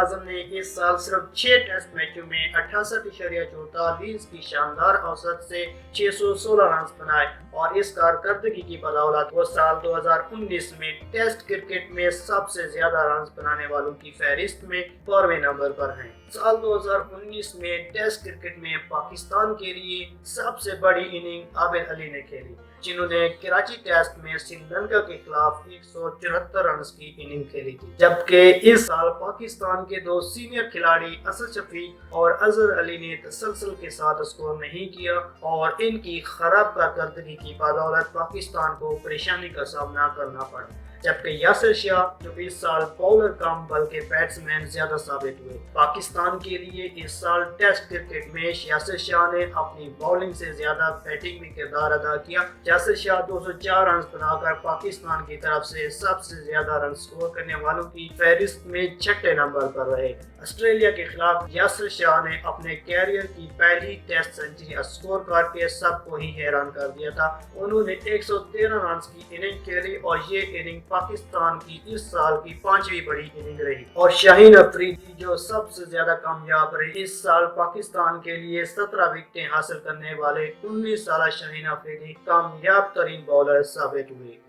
اعظم نے اس سال صرف 6 ٹیسٹ میچوں میں 68.44 کی شاندار اوسط سے 616 رنز بنائے اور اس کارکردگی کی بدولت وہ سال 2019 میں ٹیسٹ کرکٹ میں سب سے زیادہ رنز بنانے والوں کی فہرست میں 12ویں نمبر پر ہیں۔ سال 2019 میں ٹیسٹ کرکٹ میں پاکستان کے لیے سب سے بڑی اننگ عابد علی نے کھیلی، جنہوں نے کراچی ٹیسٹ میں سری لنکا کے خلاف 174 رنز کی اننگ کھیلی تھی، جبکہ اس سال پاکستان کے دو سینئر کھلاڑی اسد شفیق اور اظہر علی نے تسلسل کے ساتھ اسکور نہیں کیا اور ان کی خراب کارکردگی کی بدولت پاکستان کو پریشانی کا سامنا کرنا پڑا، جبکہ یاسر شاہ جو اس سال بولر کم بلکہ بیٹسمین زیادہ ثابت ہوئے۔ پاکستان کے لیے اس سال ٹیسٹ کرکٹ میں یاسر شاہ نے اپنی بولنگ سے زیادہ بیٹنگ میں کردار ادا کیا۔ یاسر شاہ 204 رنز بنا کر پاکستان کی طرف سے سب سے زیادہ رن سکور کرنے والوں کی فہرست میں 6 نمبر پر رہے۔ آسٹریلیا کے خلاف یاسر شاہ نے اپنے کیریئر کی پہلی ٹیسٹ سنچری اسکور کر کے سب کو ہی حیران کر دیا تھا۔ انہوں نے 113 رنز کی اننگ کھیلی اور یہ اننگ پاکستان کی اس سال کی 5ویں بڑی اننگ رہی، اور شاہین افریدی جو سب سے زیادہ کامیاب رہے، اس سال پاکستان کے لیے 17 وکٹیں حاصل کرنے والے 19 سالہ شاہین افریدی کامیاب ترین بولر ثابت ہوئے۔